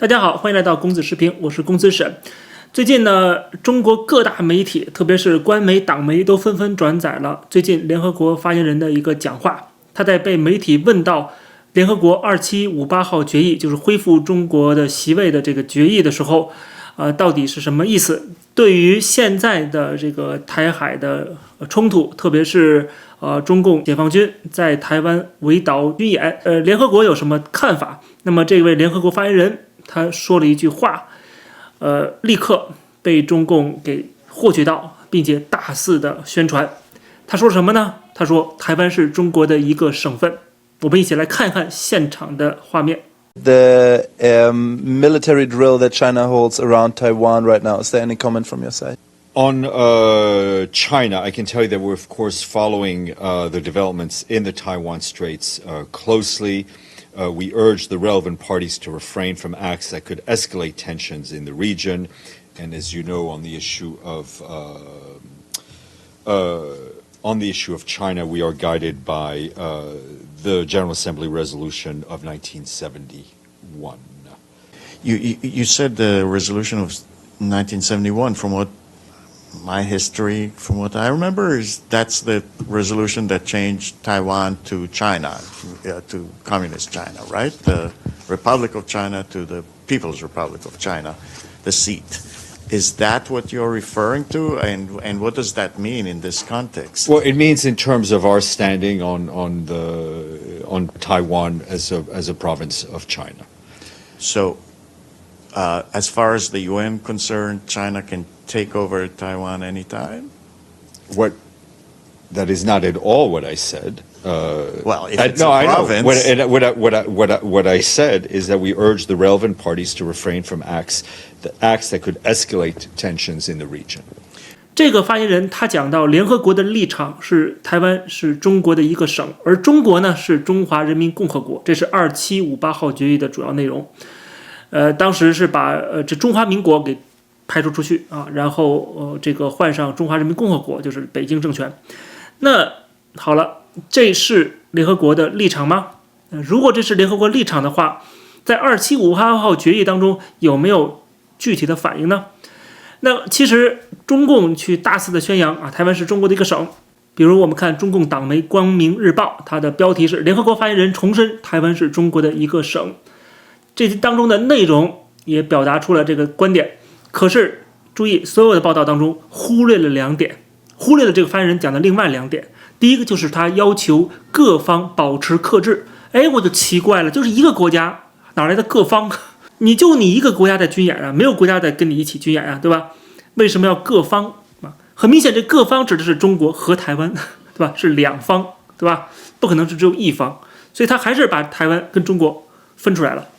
大家好，欢迎来到公子视频，我是公子沈。最近呢，中国各大媒体，特别是官媒、党媒，都纷纷转载了最近联合国发言人的一个讲话。他在被媒体问到联合国2758号决议，就是恢复中国的席位的这个决议的时候，到底是什么意思？对于现在的这个台海的冲突，特别是中共解放军在台湾围岛军演，联合国有什么看法？那么这位联合国发言人他说了一句话，立刻被中共给获取到，并且大肆的宣传。他说什么呢？他说台湾是中国的一个省份。我们一起来看看现场的画面。The military drill that China holds around Taiwan right now. Is there any comment from your side? On China, I can tell you that we're, of course, following the developments in the Taiwan Straits closely. We urge the relevant parties to refrain from acts that could escalate tensions in the region. And as you know, on the issue of China, we are guided by the General Assembly resolution of 1971. You said the resolution of 1971. From what my history, from what I remember, is that's the resolution that changed Taiwan to China, to Communist China, right? The Republic of China to the People's Republic of China, the seat. Is that what you're referring to, and what does that mean in this context? Well, it means in terms of our standing on Taiwan as a province of China. So, as far as the UN concerned, China can take over Taiwan anytime? That is not at all what I said. Well, if it's a province... What I said is that we urge the relevant parties to refrain from acts that could escalate tensions in the region. 这个发言人他讲到，联合国的立场是台湾是中国的一个省，而中国呢是中华人民共和国，这是2758号决议的主要内容。当时是把这中华民国给排除出去啊，然后这个换上中华人民共和国，就是北京政权。那好了，这是联合国的立场吗？如果这是联合国立场的话，在2758号决议当中有没有具体的反应呢？那其实中共去大肆的宣扬啊，台湾是中国的一个省。比如我们看中共党媒《光明日报》，它的标题是联合国发言人重申台湾是中国的一个省。这当中的内容也表达出了这个观点。可是注意，所有的报道当中忽略了两点，忽略了这个发言人讲的另外两点。第一个就是他要求各方保持克制。我就奇怪了，就是一个国家哪来的各方？你一个国家在军演啊，没有国家在跟你一起军演啊，对吧？为什么要各方啊？很明显，这各方指的是中国和台湾，对吧？是两方，对吧？不可能是只有一方，所以他还是把台湾跟中国分出来了。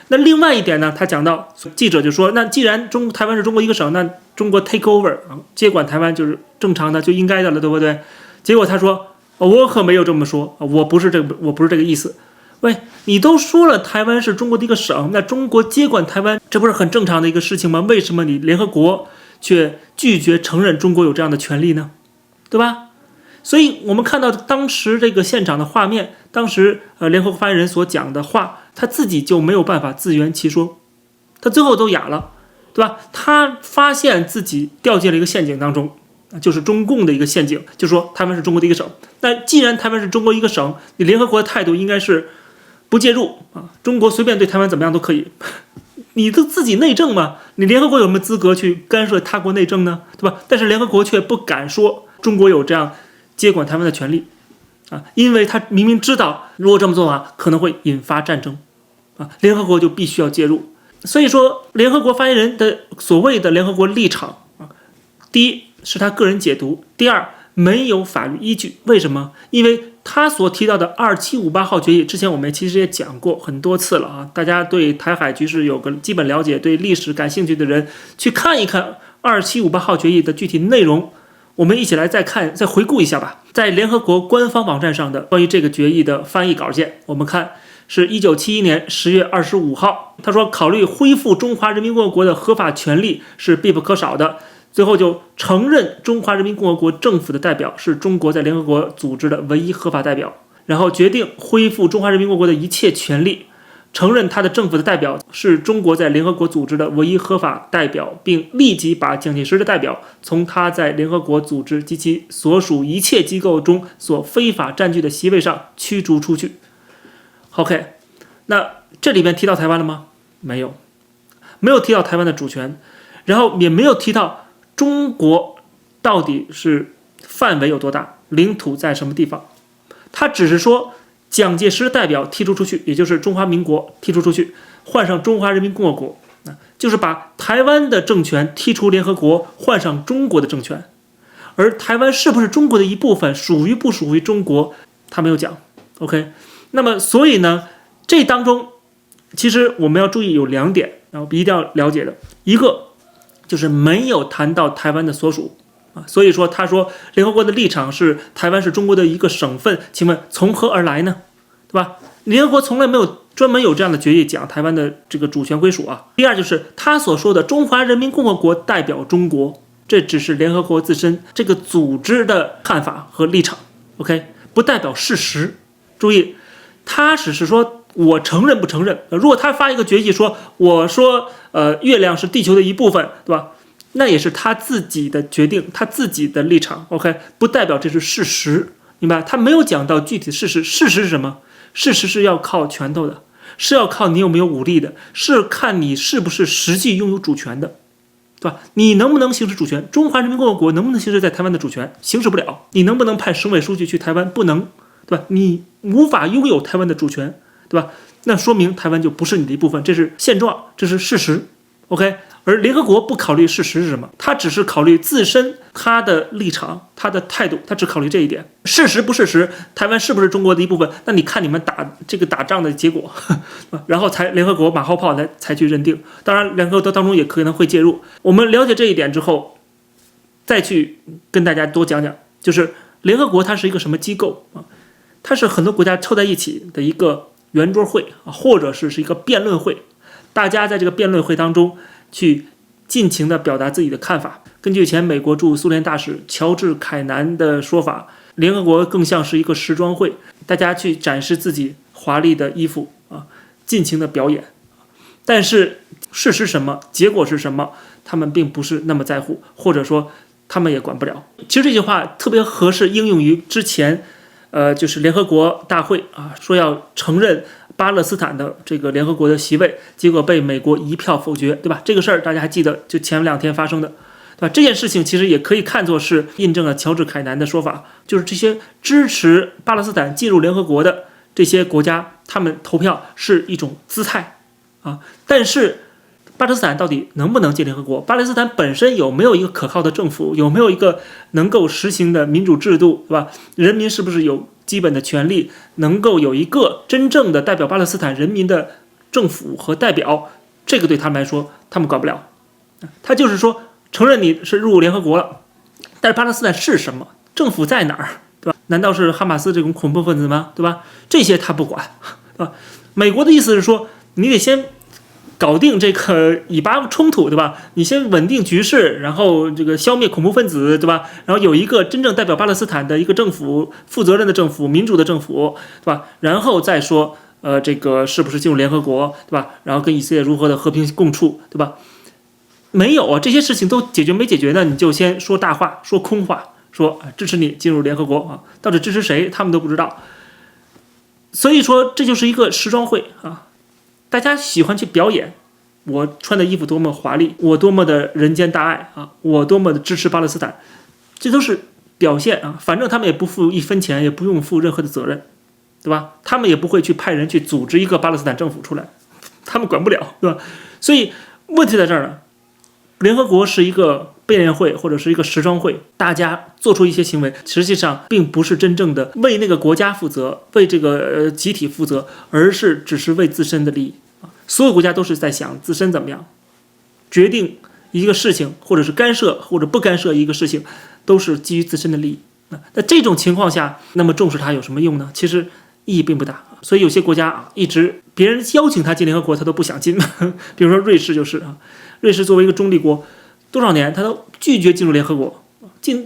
那另外一点呢，他讲到记者就说，那既然台湾是中国一个省，那中国 take over 接管台湾就是正常的，就应该的了，对不对？结果他说，我可没有这么说，我不是这个意思。喂，你都说了台湾是中国的一个省，那中国接管台湾，这不是很正常的一个事情吗？为什么你联合国却拒绝承认中国有这样的权利呢？对吧？所以我们看到当时这个现场的画面，当时联合国发言人所讲的话，他自己就没有办法自圆其说，他最后都哑了，对吧？他发现自己掉进了一个陷阱当中，就是中共的一个陷阱，就是说台湾是中国的一个省。那既然台湾是中国一个省，你联合国的态度应该是不介入啊，中国随便对台湾怎么样都可以。你的自己内政嘛，你联合国有没有资格去干涉他国内政呢？对吧？但是联合国却不敢说中国有这样接管台湾的权利啊，因为他明明知道如果这么做啊，可能会引发战争啊，联合国就必须要介入。所以说，联合国发言人的所谓的联合国立场啊，第一是他个人解读，第二没有法律依据。为什么？因为他所提到的2758号决议，之前我们其实也讲过很多次了啊。大家对台海局势有个基本了解，对历史感兴趣的人去看一看2758号决议的具体内容。我们一起来再回顾一下吧。在联合国官方网站上的关于这个决议的翻译稿件，我们看是1971年10月25号，他说考虑恢复中华人民共和国的合法权利是必不可少的。最后就承认中华人民共和国政府的代表是中国在联合国组织的唯一合法代表，然后决定恢复中华人民共和国的一切权利，承认他的政府的代表是中国在联合国组织的唯一合法代表，并立即把蒋介石的代表从他在联合国组织及其所属一切机构中所非法占据的席位上驱逐出去。OK， 那这里面提到台湾了吗？没有，没有提到台湾的主权，然后也没有提到中国到底是范围有多大，领土在什么地方。他只是说蒋介石的代表踢出去，也就是中华民国踢出去，换上中华人民共和国，就是把台湾的政权踢出联合国，换上中国的政权。而台湾是不是中国的一部分，属于不属于中国，他没有讲。OK， 那么所以呢，这当中其实我们要注意有2点，然后一定要了解的，一个就是没有谈到台湾的所属。所以说他说联合国的立场是台湾是中国的一个省份，请问从何而来呢？对吧？联合国从来没有专门有这样的决议讲台湾的这个主权归属啊。第二就是他所说的中华人民共和国代表中国，这只是联合国自身这个组织的看法和立场 ，OK， 不代表事实。注意，他只是说我承认不承认。如果他发一个决议说我说月亮是地球的一部分，对吧？那也是他自己的决定，他自己的立场 ，OK， 不代表这是事实，明白？他没有讲到具体的事实，事实是什么？事实是要靠拳头的，是要靠你有没有武力的，是看你是不是实际拥有主权的，对吧？你能不能行使主权？中华人民共和国能不能行使在台湾的主权？行使不了。你能不能派省委书记去台湾？不能，对吧？你无法拥有台湾的主权，对吧？那说明台湾就不是你的一部分，这是现状，这是事实 ，OK。而联合国不考虑事实是什么，他只是考虑自身他的立场、他的态度，他只考虑这一点。事实不事实，台湾是不是中国的一部分？那你看你们打仗的结果，然后才联合国马后炮才去认定。当然，联合国当中也可能会介入。我们了解这一点之后，再去跟大家多讲讲，就是联合国它是一个什么机构啊？它是很多国家凑在一起的一个圆桌会啊，或者是一个辩论会，大家在这个辩论会当中去尽情地表达自己的看法。根据前美国驻苏联大使乔治·凯南的说法，联合国更像是一个时装会，大家去展示自己华丽的衣服啊，尽情的表演。但是事实什么，结果是什么，他们并不是那么在乎，或者说他们也管不了。其实这句话特别合适应用于之前就是联合国大会啊，说要承认巴勒斯坦的这个联合国的席位，结果被美国一票否决，对吧？这个事儿大家还记得，就前2天发生的，对吧？这件事情其实也可以看作是印证了乔治·凯南的说法，就是这些支持巴勒斯坦进入联合国的这些国家，他们投票是一种姿态啊。但是巴勒斯坦到底能不能进联合国？巴勒斯坦本身有没有一个可靠的政府？有没有一个能够实行的民主制度，对吧？人民是不是有基本的权利，能够有一个真正的代表巴勒斯坦人民的政府和代表？这个对他们来说，他们管不了。他就是说，承认你是入联合国了，但是巴勒斯坦是什么？政府在哪儿？对吧？难道是哈马斯这种恐怖分子吗？对吧？这些他不管，对吧？美国的意思是说，你得先搞定这个以巴冲突，对吧？你先稳定局势，然后这个消灭恐怖分子，对吧？然后有一个真正代表巴勒斯坦的一个政府，负责任的政府，民主的政府，对吧？然后再说，这个是不是进入联合国，对吧？然后跟以色列如何的和平共处，对吧？没有啊，这些事情都解决没解决呢？你就先说大话，说空话，说支持你进入联合国啊，到底支持谁，他们都不知道。所以说，这就是一个时装会啊。大家喜欢去表演，我穿的衣服多么华丽，我多么的人间大爱啊，我多么的支持巴勒斯坦，这都是表现啊。反正他们也不付1分钱，也不用负任何的责任，对吧？他们也不会去派人去组织一个巴勒斯坦政府出来，他们管不了，对吧？所以问题在这儿呢，联合国是一个辩论会或者是一个时装会，大家做出一些行为，实际上并不是真正的为那个国家负责，为这个集体负责，而是只是为自身的利益。所有国家都是在想自身怎么样，决定一个事情，或者是干涉或者不干涉一个事情，都是基于自身的利益。那这种情况下，那么重视它有什么用呢？其实意义并不大。所以有些国家一直别人邀请他进联合国，他都不想进。比如说瑞士就是啊，瑞士作为一个中立国，多少年他都拒绝进入联合国。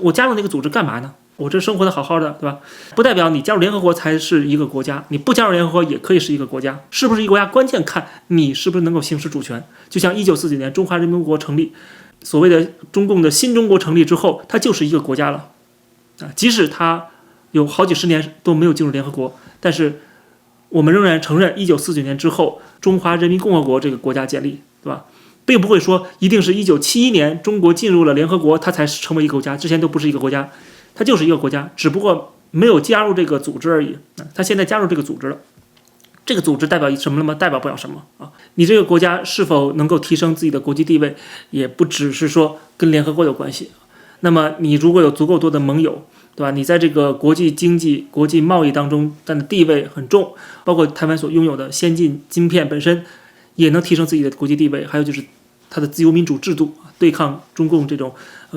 我加入那个组织干嘛呢？我这生活的好好的，对吧？不代表你加入联合国才是一个国家，你不加入联合国也可以是一个国家，是不是一个国家关键看你是不是能够行使主权。就像1949年中华人民共和国成立，所谓的中共的新中国成立之后，它就是一个国家了啊，即使它有好几十年都没有进入联合国，但是我们仍然承认1949年之后中华人民共和国这个国家建立，对吧？并不会说一定是1971年中国进入了联合国，它才成为一个国家，之前都不是一个国家，它就是一个国家，只不过没有加入这个组织而已。它现在加入这个组织了，这个组织代表什么了吗？代表不了什么啊！你这个国家是否能够提升自己的国际地位，也不只是说跟联合国有关系。那么你如果有足够多的盟友，对吧？你在这个国际经济、国际贸易当中占的地位很重，包括台湾所拥有的先进晶片本身，也能提升自己的国际地位。还有就是它的自由民主制度，对抗中共这种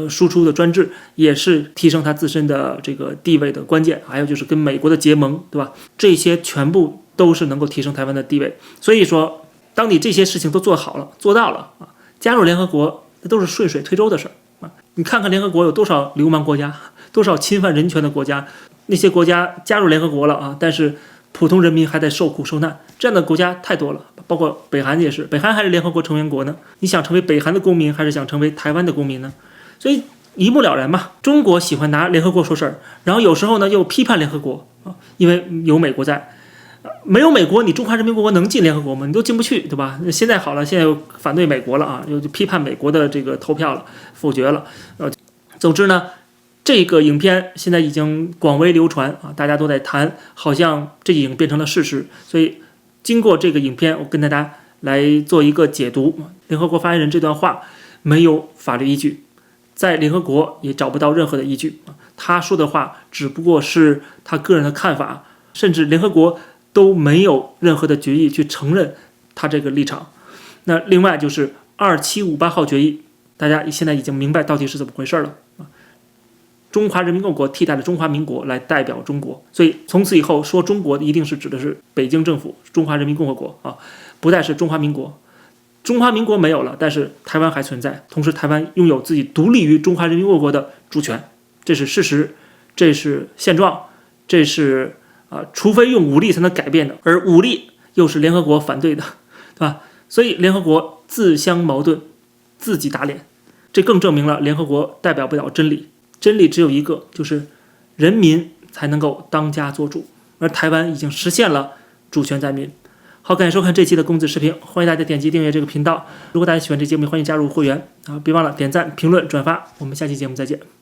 输出的专制，也是提升它自身的这个地位的关键。还有就是跟美国的结盟，对吧？这些全部都是能够提升台湾的地位。所以说，当你这些事情都做好了、做到了啊，加入联合国那都是顺水推舟的事儿啊。你看看联合国有多少流氓国家，多少侵犯人权的国家，那些国家加入联合国了啊，但是普通人民还在受苦受难，这样的国家太多了。包括北韩也是，北韩还是联合国成员国呢。你想成为北韩的公民，还是想成为台湾的公民呢？所以一目了然嘛。中国喜欢拿联合国说事儿，然后有时候呢又批判联合国啊，因为有美国在。没有美国，你中华人民共和国能进联合国吗？你都进不去，对吧？现在好了，现在又反对美国了啊，又批判美国的这个投票了，否决了。总之呢，这个影片现在已经广为流传啊，大家都在谈，好像这已经变成了事实。所以经过这个影片，我跟大家来做一个解读。联合国发言人这段话没有法律依据，在联合国也找不到任何的依据。他说的话只不过是他个人的看法，甚至联合国都没有任何的决议去承认他这个立场。那另外就是2758号决议，大家现在已经明白到底是怎么回事了。中华人民共和国替代了中华民国来代表中国，所以从此以后说中国一定是指的是北京政府，中华人民共和国啊，不再是中华民国。中华民国没有了，但是台湾还存在，同时台湾拥有自己独立于中华人民共和国的主权，这是事实，这是现状，这是除非用武力才能改变的，而武力又是联合国反对的，对吧？所以联合国自相矛盾，自己打脸，这更证明了联合国代表不了真理，真理只有一个，就是人民才能够当家作主，而台湾已经实现了主权在民。好，感谢收看这期的公子视频，欢迎大家点击订阅这个频道。如果大家喜欢这节目，欢迎加入会员啊！别忘了点赞、评论、转发。我们下期节目再见。